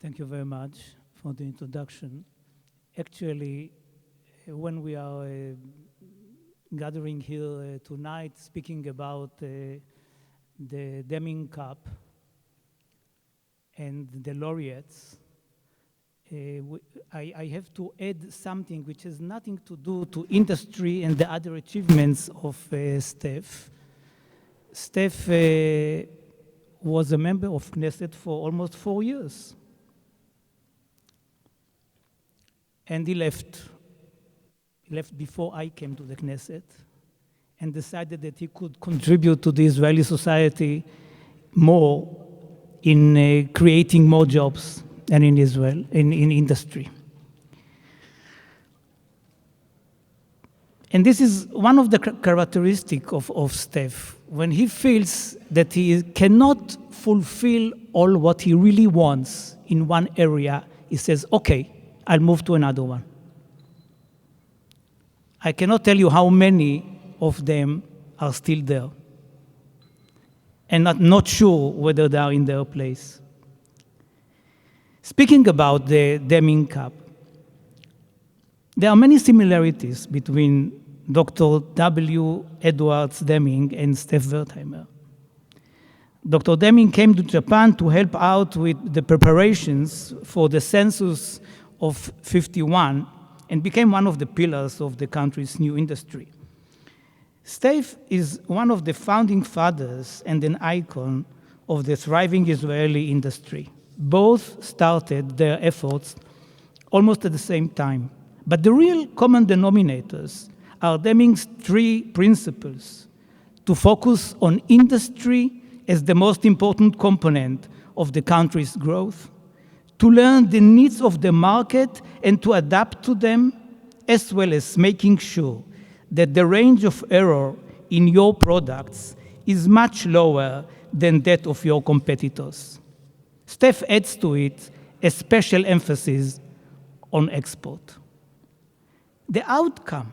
Thank you very much for the introduction. Actually, when we are gathering here tonight, speaking about the Deming Cup and the laureates, I have to add something which has nothing to do to industry and the other achievements of Steph. Steph was a member of Knesset for almost 4 years. And he left before I came to the Knesset and decided that he could contribute to the Israeli society more in creating more jobs than in Israel, in industry. And this is one of the characteristics of Steph. When he feels that he cannot fulfill all what he really wants in one area, he says, okay, I'll move to another one. I cannot tell you how many of them are still there and not sure whether they are in their place. Speaking about the Deming Cup, there are many similarities between Dr. W. Edwards Deming and Steph Wertheimer. Dr. Deming came to Japan to help out with the preparations for the census of 51 and became one of the pillars of the country's new industry. Steph is one of the founding fathers and an icon of the thriving Israeli industry. Both started their efforts almost at the same time. But the real common denominators are Deming's 3 principles: to focus on industry as the most important component of the country's growth, to learn the needs of the market and to adapt to them, as well as making sure that the range of error in your products is much lower than that of your competitors. Steph adds to it a special emphasis on export. The outcome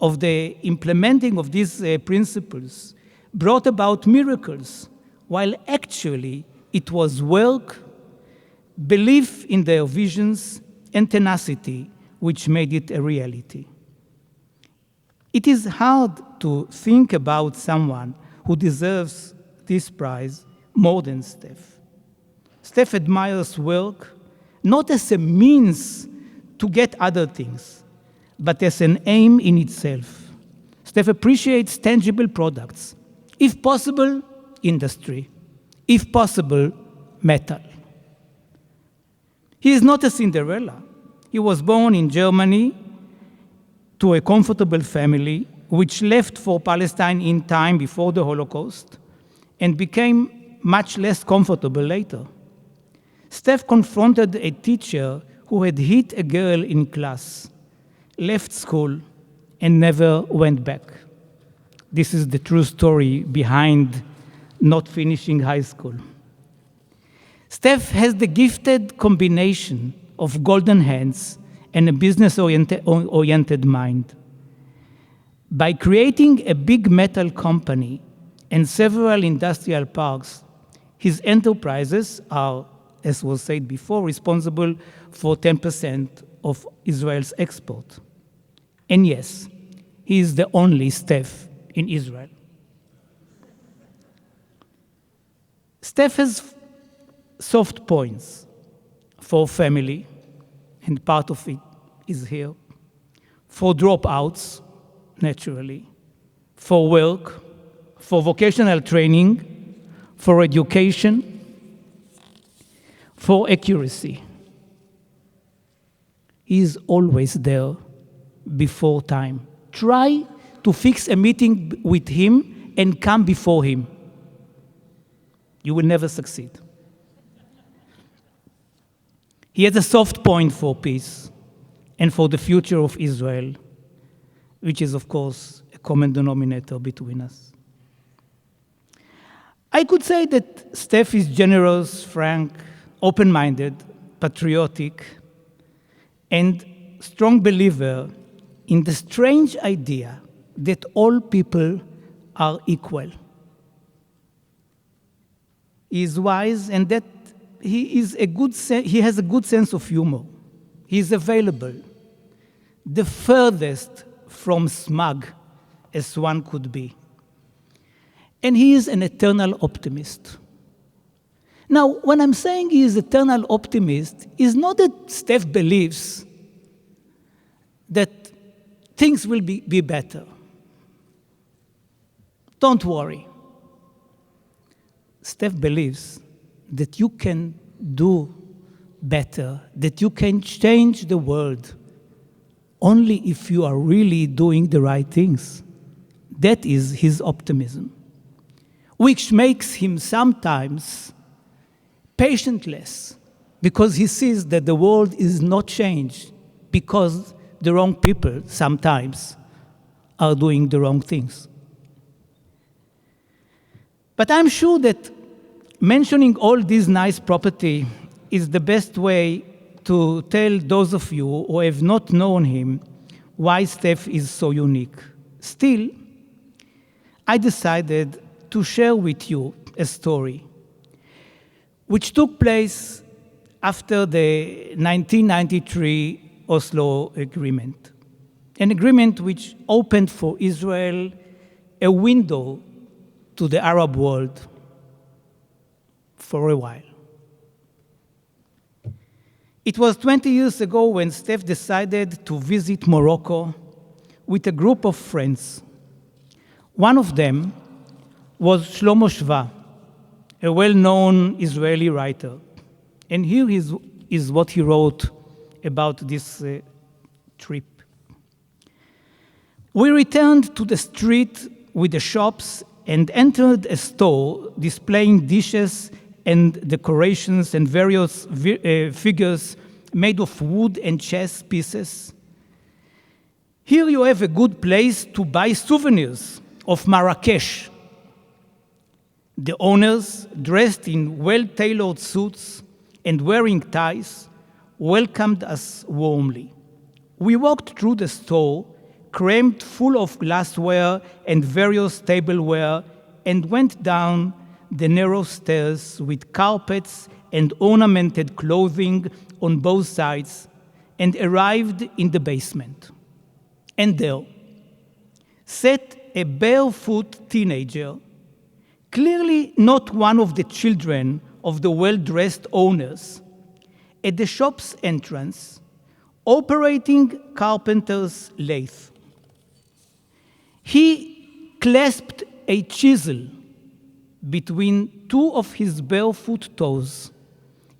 of the implementing of these principles brought about miracles, while actually it was work, belief in their visions, and tenacity which made it a reality. It is hard to think about someone who deserves this prize more than Steph. Steph admires work not as a means to get other things, but as an aim in itself. Steph appreciates tangible products. If possible, industry. If possible, metal. He is not a Cinderella. He was born in Germany to a comfortable family which left for Palestine in time before the Holocaust and became much less comfortable later. Steph confronted a teacher who had hit a girl in class, left school, and never went back. This is the true story behind not finishing high school. Steph has the gifted combination of golden hands and a business-oriented mind. By creating a big metal company and several industrial parks, his enterprises are, as was said before, responsible for 10% of Israel's export. And yes, he is the only Steph in Israel. Steph has soft points for family, and part of it is here, for dropouts, naturally, for work, for vocational training, for education, for accuracy. He is always there before time. Try to fix a meeting with him and come before him. You will never succeed. He has a soft point for peace and for the future of Israel, which is, of course, a common denominator between us. I could say that Steph is generous, frank, open-minded, patriotic, and strong believer in the strange idea that all people are equal. He is wise and that he has a good sense of humor. He is available, the furthest from smug as one could be. And he is an eternal optimist. Now, when I'm saying he is eternal optimist, it's not that Steph believes that things will be better. Don't worry. Steph believes that you can do better, that you can change the world only if you are really doing the right things. That is his optimism, which makes him sometimes patientless, because he sees that the world is not changed because the wrong people sometimes are doing the wrong things. But I'm sure that mentioning all these nice property is the best way to tell those of you who have not known him why Steph is so unique. Still, I decided to share with you a story which took place after the 1993 Oslo Agreement, an agreement which opened for Israel a window to the Arab world for a while. It was 20 years ago when Steph decided to visit Morocco with a group of friends. One of them was Shlomo Shva, a well-known Israeli writer. And here is what he wrote about this trip. We returned to the street with the shops and entered a store displaying dishes and decorations and various figures made of wood and chess pieces. Here you have a good place to buy souvenirs of Marrakesh. The owners, dressed in well-tailored suits and wearing ties, welcomed us warmly. We walked through the store, crammed full of glassware and various tableware, and went down the narrow stairs with carpets and ornamented clothing on both sides, and arrived in the basement. And there sat a barefoot teenager, clearly not one of the children of the well-dressed owners, at the shop's entrance, operating carpenter's lathe. He clasped a chisel between two of his barefoot toes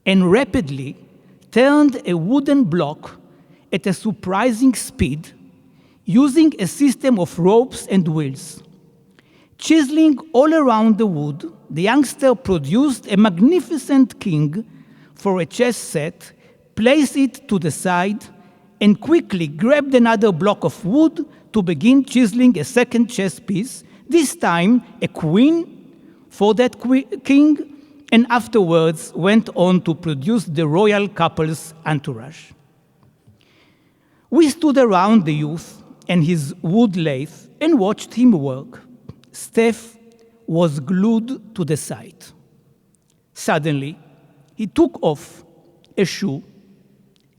and rapidly turned a wooden block at a surprising speed, using a system of ropes and wheels. Chiseling all around the wood, the youngster produced a magnificent king for a chess set, placed it to the side, and quickly grabbed another block of wood to begin chiseling a second chess piece, this time a queen for that king, and afterwards went on to produce the royal couple's entourage. We stood around the youth and his wood lathe and watched him work. Steph was glued to the sight. Suddenly, he took off a shoe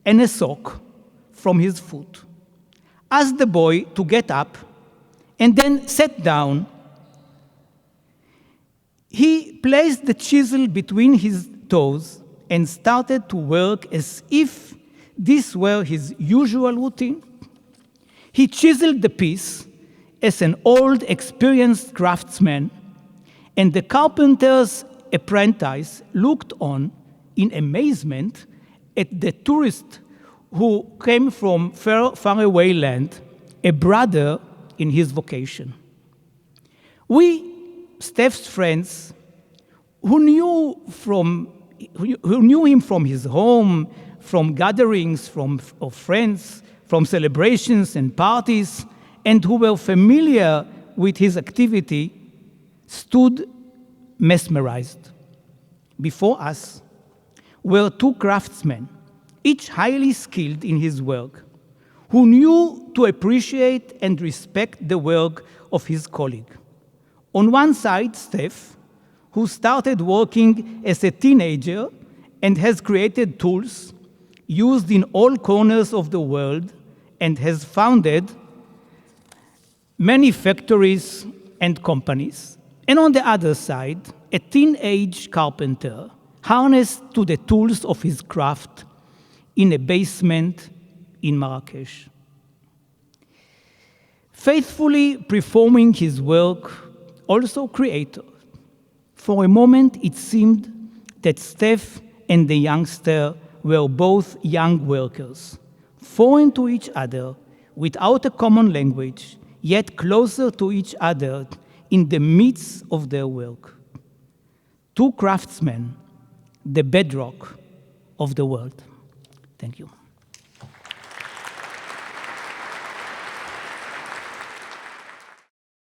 and a sock from his foot, asked the boy to get up, and then sat down. He placed the chisel between his toes and started to work as if this were his usual routine. He chiseled the piece as an old, experienced craftsman, and the carpenter's apprentice looked on in amazement at the tourist who came from faraway land, a brother in his vocation. We, Steph's friends, who knew him from his home, from gatherings of friends, from celebrations and parties, and who were familiar with his activity, stood mesmerized. Before us were two craftsmen, each highly skilled in his work, who knew to appreciate and respect the work of his colleague. On one side, Steph, who started working as a teenager and has created tools used in all corners of the world and has founded many factories and companies. And on the other side, a teenage carpenter harnessed to the tools of his craft in a basement in Marrakesh. Faithfully performing his work, also creator. For a moment, it seemed that Steph and the youngster were both young workers, foreign to each other, without a common language, yet closer to each other in the midst of their work. Two craftsmen, the bedrock of the world. Thank you.